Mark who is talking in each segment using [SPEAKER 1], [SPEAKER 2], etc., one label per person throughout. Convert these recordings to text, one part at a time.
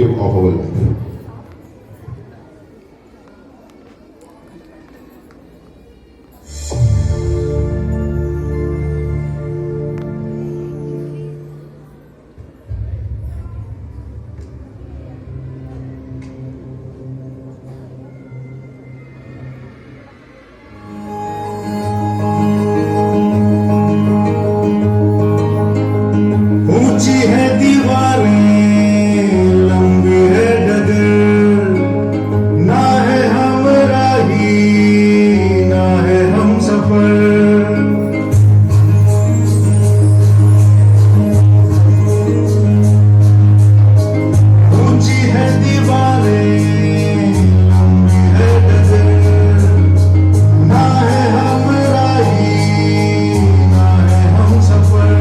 [SPEAKER 1] objective of our life.
[SPEAKER 2] ऊंची है दीवारें, लंबी है डगर, ना है हमराही, ना है हम सफर। ऊंची है दीवारें, लंबी है डगर, ना है हमराही, ना है हम सफर।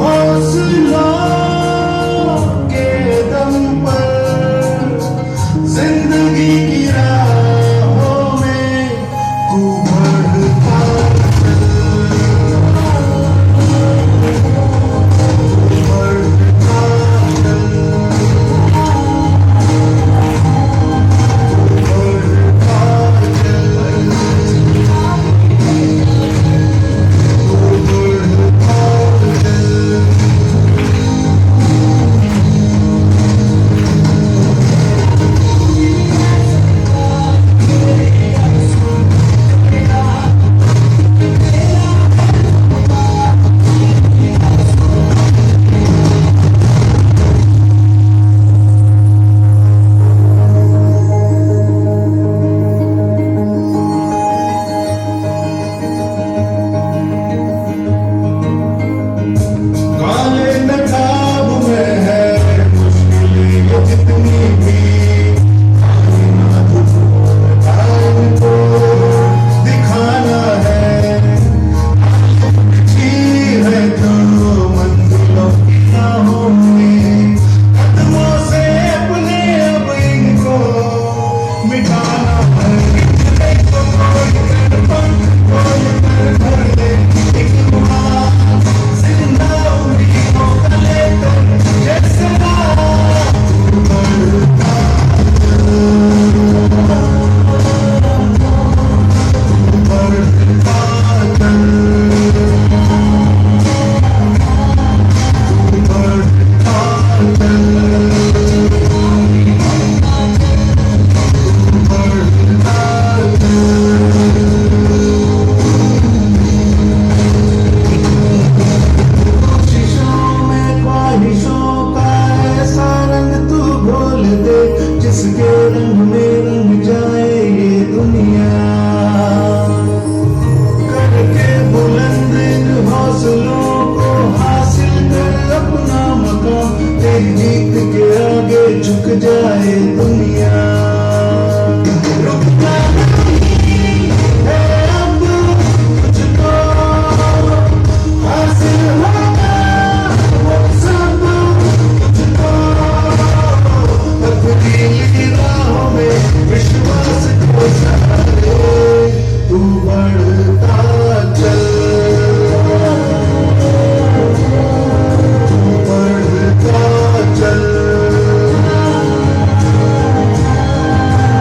[SPEAKER 2] हौसलों के दम पर जिंदगी की राहों में तू बढ़ता चल, बढ़ता चल, बढ़ता काले नकाब में है मुश्किलें ये जितनी भी, टाइम को दिखाना है, ठीक है जो मंजिलों की राहों में, कदमों से अपने अब इनको मिटाना है। एक तो कोई कर पंख, कोई कर धर ले, एक वहाँ जिंदा उम्मीदों का लेकर जैसे शीशों में ख्वाहिशों का ऐसा रंग तू घोल दे, जिसके रंग में रंग जाए ये दुनिया। करके बुलंद इन हौसलों को हासिल कर अपना मकाम, तेरी जीत के आगे झुक जाए दुनिया। रुकना नहीं है अब तुझको, हासिल होगा वो सब तुझको। तकदीर की राहों में विश्वास को सहारे तू बढ़ता चल, तू बढ़ता चल,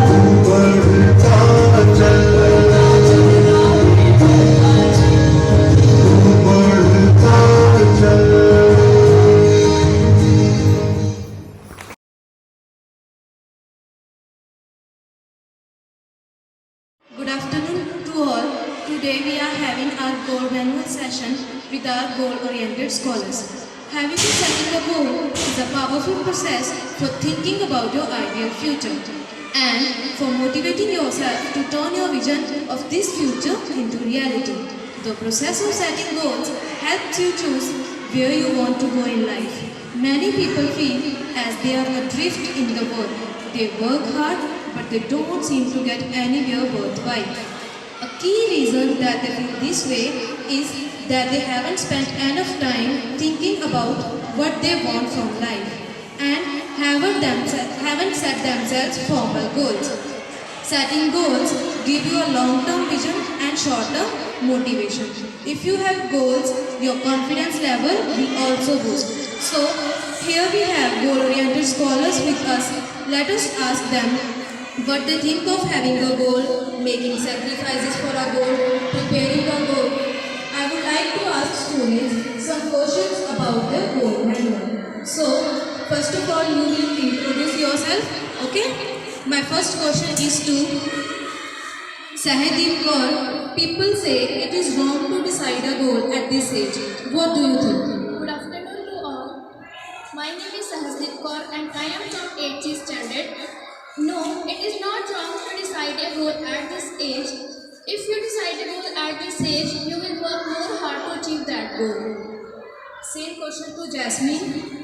[SPEAKER 2] तू बढ़ता चल, तू बढ़ता चल।
[SPEAKER 3] Good afternoon to all. Today we are having our goal manual session with our goal-oriented scholars. Having a setting a goal is a powerful process for thinking about your ideal future and for motivating yourself to turn your vision of this future into reality. The process of setting goals helps you choose where you want to go in life. Many people feel as they are adrift in the world. They work hard, but they don't seem to get anywhere worthwhile. A key reason that they feel this way is that they haven't spent enough time thinking about what they want from life and haven't set themselves formal goals. Setting goals give you a long-term vision and short-term motivation. If you have goals, your confidence level will also boost. So, here we have goal-oriented scholars with us. Let us ask them what they think of having a goal, making sacrifices for a goal, preparing a goal. I would like to ask students some questions about their goal manual. So, first of all, you will introduce yourself, okay? My first question is to Sahadeep Kaur. People say it is wrong to decide a goal at this age. What do you think?
[SPEAKER 1] Good afternoon to all. My name is Sahasdeep Kaur and I am from 8th standard. No, it is not wrong to decide a goal at this age. If you decide a goal at this age, you will work more hard to achieve that goal.
[SPEAKER 3] Same question to Jasmine.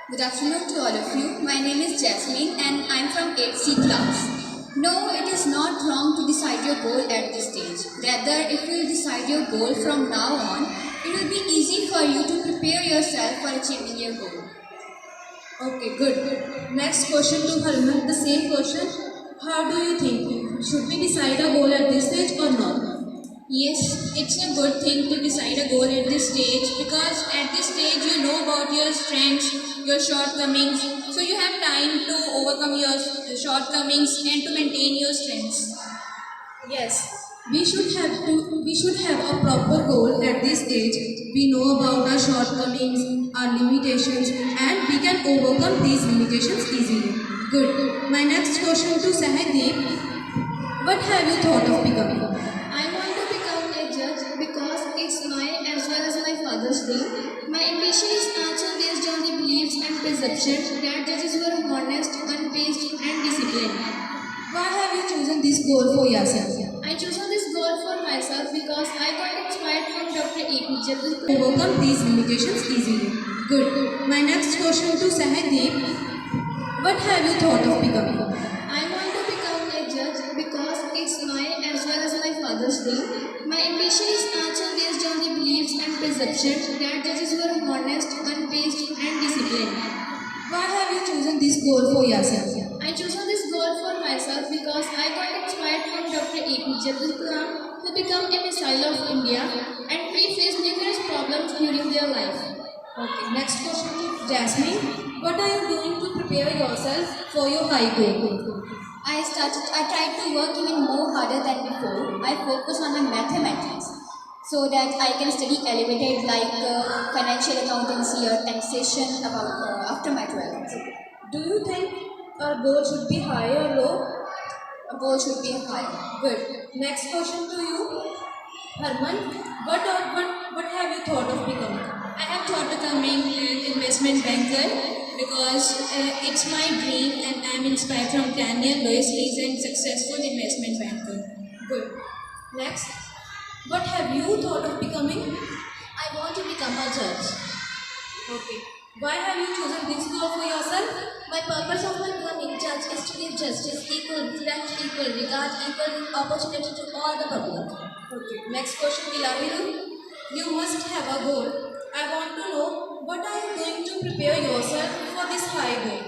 [SPEAKER 1] Good afternoon to all of you. My name is Jasmine and I am from 8th class. No, it is not wrong to decide your goal at this stage. Rather, if you will decide your goal from now on, it will be easy for you to prepare yourself for achieving your goal.
[SPEAKER 3] Okay, good. Next question to Harman. The same question. How do you think? Should we decide a goal at this stage or not?
[SPEAKER 1] Yes, it's a good thing to decide a goal at this stage because at this stage you know about your strengths, your shortcomings, so you have time to overcome your shortcomings and to maintain your strengths.
[SPEAKER 3] Yes. We should have a proper goal at this age. We know about our shortcomings, our limitations, and we can overcome these limitations easily. Good. My next question to Sahadeep. What have you thought of becoming?
[SPEAKER 1] I want to become a judge because it's my as well as my father's dream. My ambition is also based on the beliefs and perceptions that judges were honest, unpaced, and disciplined.
[SPEAKER 3] Why have you chosen this goal for yourself?
[SPEAKER 1] I chose this goal for myself because I got inspired from Dr. APJ Abdul Kalam.
[SPEAKER 3] Overcome these limitations easily. Good. My next question to Sahadeep. What have you thought of becoming?
[SPEAKER 1] I want to become a judge because it's my as well as my father's dream. My ambition is also based on the beliefs and perceptions that judges were honest, unpaced, and disciplined.
[SPEAKER 3] Why have you chosen this goal for yourself?
[SPEAKER 1] I chose this goal for myself because I got inspired from Dr. APJ Abdul Kalam to become a missile of India and we face numerous problems during their life.
[SPEAKER 3] Okay. Next question to Jasmine. What are you doing to prepare yourself for your high goal?
[SPEAKER 1] I tried to work even more harder than before. I focus on my mathematics so that I can study elevated like financial accountancy or taxation after my 12th.
[SPEAKER 3] Do you think our goal should be high or low?
[SPEAKER 1] A goal should be high.
[SPEAKER 3] Good. Next question to you, Harman. What have you thought of becoming?
[SPEAKER 1] I have thought of becoming an investment banker because it's my dream and I am inspired from Daniel Lewis. He is a successful investment banker.
[SPEAKER 3] Good. Next. What have you thought of becoming?
[SPEAKER 1] I want to become a judge.
[SPEAKER 3] Okay. Why have you chosen this goal for yourself?
[SPEAKER 1] My purpose of my becoming judge is to give justice, equal respect, equal regard, equal opportunity to all the public.
[SPEAKER 3] Okay. Next question, Ilahiru. You must have a goal. I want to know what are you doing to prepare yourself for this high goal?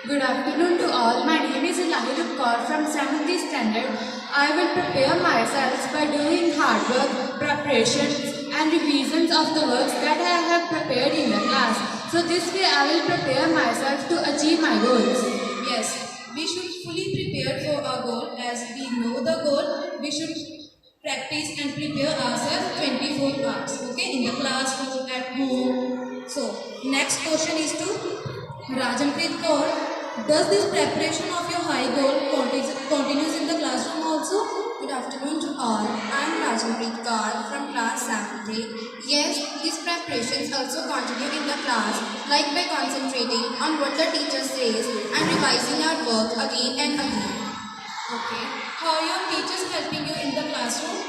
[SPEAKER 4] Good afternoon to all. My name is Ilahiru Kaur from 7th standard. I will prepare myself by doing hard work, preparations and revisions of the works that I have prepared in the class. So this way I will prepare myself to achieve my goals.
[SPEAKER 3] Yes, we should fully prepare for our goal. As we know the goal, we should practice and prepare ourselves 24 hours. Okay, in the classroom, at home. So, next question is to Rajanpreet Kaur. Does this preparation of your high goal continues in the classroom also?
[SPEAKER 1] Good afternoon to all. I am Rajanpreet Kaur from class 7th. Yes, these preparations also continue in the class, like by concentrating on what the teacher says and revising our work again and again.
[SPEAKER 3] Okay. How are your teachers helping you in the classroom?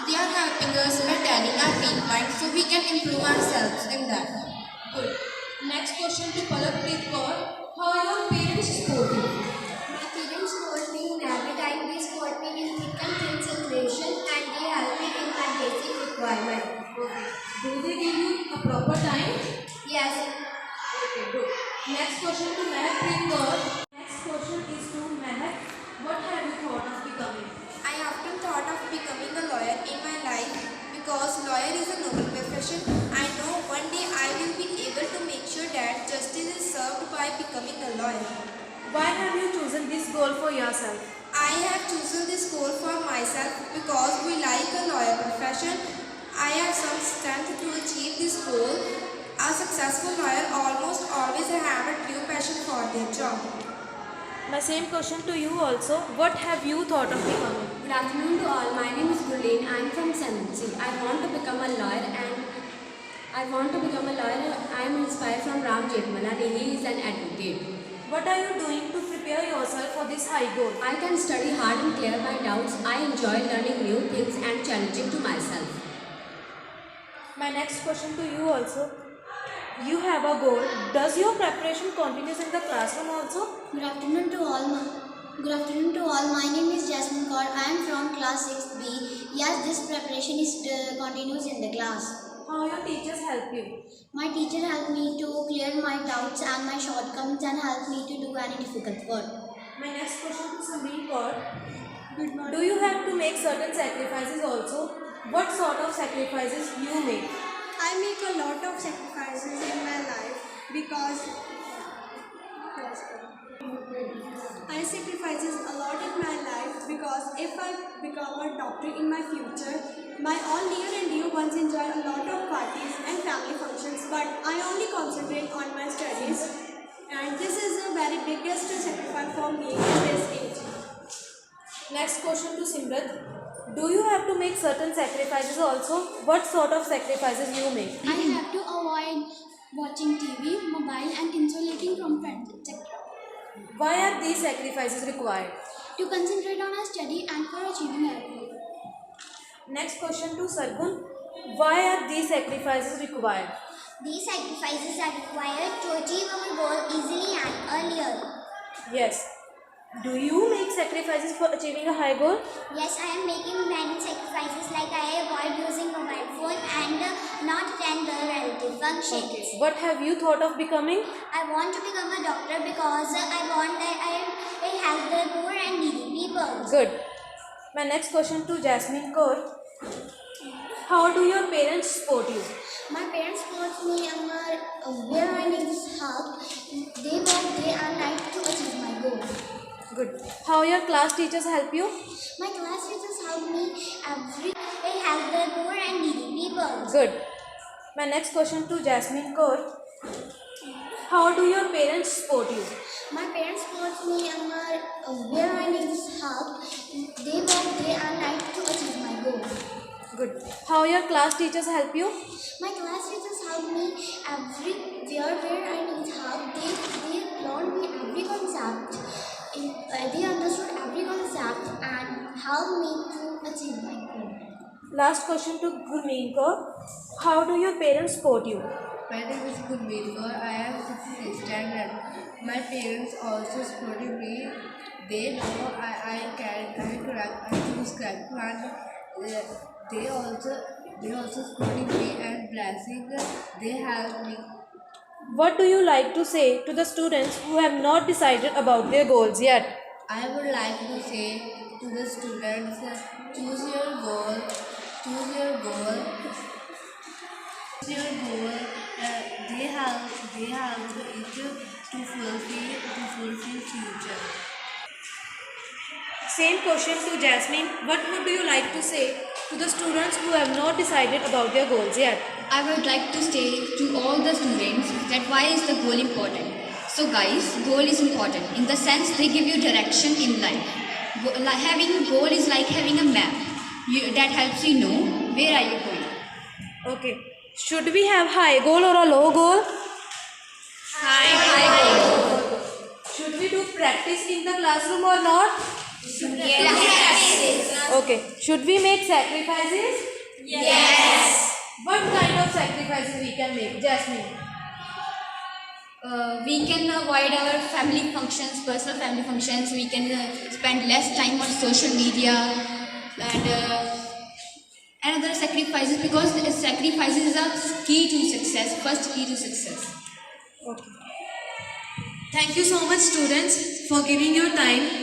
[SPEAKER 1] They are helping us by telling our weak points so we can improve ourselves in that.
[SPEAKER 3] Good. Next question to Palakpreet Kaur. How are your parents support you?
[SPEAKER 1] My parents support me in every time. They support me in thick and thin situation and they help me in my basic requirement.
[SPEAKER 3] Okay. Do they give you a proper time?
[SPEAKER 1] Yes.
[SPEAKER 3] Okay, good. Next question to Mehakpreet Kaur. Next question is to Mehak. What have you thought profession, I know one day I will be able to make sure that justice is served by becoming a lawyer.
[SPEAKER 5] Why have you chosen this goal for yourself?
[SPEAKER 3] I have chosen this goal for myself because we like a lawyer profession. I have some strength to achieve this goal. A successful lawyer almost always have a true passion for their job.
[SPEAKER 5] My same question to you also. What have you thought of becoming?
[SPEAKER 6] Good afternoon to all. My name is Gurleen. I am from 7th C. I want to become a lawyer I am inspired from Ram Jethmalani. He is an advocate.
[SPEAKER 5] What are you doing to prepare yourself for this high goal?
[SPEAKER 6] I can study hard and clear my doubts. I enjoy learning new things and challenging to myself.
[SPEAKER 5] My next question to you also. You have a goal. Does your preparation continues in the classroom also?
[SPEAKER 7] Good afternoon to all. My name is Jasmine Kaur. I am from class 6B. Yes, this preparation is continues in the class.
[SPEAKER 5] How your teachers help you?
[SPEAKER 7] My teacher helped me to clear my doubts and my shortcomings and helped me to do any difficult work.
[SPEAKER 5] My next question to Samreen Kaur. Do you have to make certain sacrifices also? What sort of sacrifices you make?
[SPEAKER 8] I make a lot of sacrifices in my life because I sacrifices a lot in my life because if I become a doctor in my future, my all near and dear ones enjoy a lot of parties and family functions, but I only concentrate on my studies, and this is the very biggest sacrifice for me at this age.
[SPEAKER 5] Next question to Simrat. Do you have to make certain sacrifices also? What sort of sacrifices you make?
[SPEAKER 7] I have to avoid watching TV, mobile and insulating from friends, etc.
[SPEAKER 5] Why are these sacrifices required?
[SPEAKER 7] To concentrate on our study and for achieving our goal.
[SPEAKER 5] Next question to Sargun. Why are these sacrifices required?
[SPEAKER 7] These sacrifices are required to achieve our goal easily and earlier.
[SPEAKER 5] Yes. Do you make sacrifices for achieving a high goal?
[SPEAKER 7] Yes, I am making many sacrifices like I avoid using mobile phone and not attend the relative functions.
[SPEAKER 5] Okay. What have you thought of becoming?
[SPEAKER 7] I want to become a doctor because I want that I help the poor and needy people.
[SPEAKER 5] Good. My next question to Jasmine Kaur. How do your parents support you?
[SPEAKER 7] My parents support me and where I need help. They work day and night to achieve my goal.
[SPEAKER 5] Good. How your class teachers help you?
[SPEAKER 7] My class teachers help me they help the poor and needy people.
[SPEAKER 5] Good. My next question to Jasmine Kaur. How do your parents support you?
[SPEAKER 7] My parents support me and where I need help. They work day and night to achieve my goal.
[SPEAKER 5] Good. How your class teachers help you?
[SPEAKER 7] My class teachers help me everywhere where I need help. They learn me every concept. They understood every concept and helped me to achieve my goal.
[SPEAKER 5] Last question to Gurmeen Kaur. How do your parents support you?
[SPEAKER 9] My name is Gurmeet Kaur. I am 6th standard. My parents also supported me. They know I choose correct one. They also supporting me and blessing. They help me.
[SPEAKER 5] What do you like to say to the students who have not decided about their goals yet?
[SPEAKER 9] I would like to say to the students, choose your goal. They help it to fulfill future.
[SPEAKER 5] Same question to Jasmine. What would you like to say to the students who have not decided about their goals yet?
[SPEAKER 1] I would like to say to all the students that why is the goal important. So guys, goal is important in the sense they give you direction in life. Having a goal is like having a map that helps you know where are you going.
[SPEAKER 5] Okay. Should we have high goal or a low goal?
[SPEAKER 1] High goal.
[SPEAKER 5] Should we do practice in the classroom or not?
[SPEAKER 1] Yes.
[SPEAKER 5] Okay. Should we make sacrifices?
[SPEAKER 1] Yes.
[SPEAKER 5] What kind of sacrifices we can make? Jasmine.
[SPEAKER 1] We can avoid our family functions, personal family functions. We can spend less time on social media and other sacrifices because sacrifices is a key to success, first key to success.
[SPEAKER 5] Okay. Thank you so much, students, for giving your time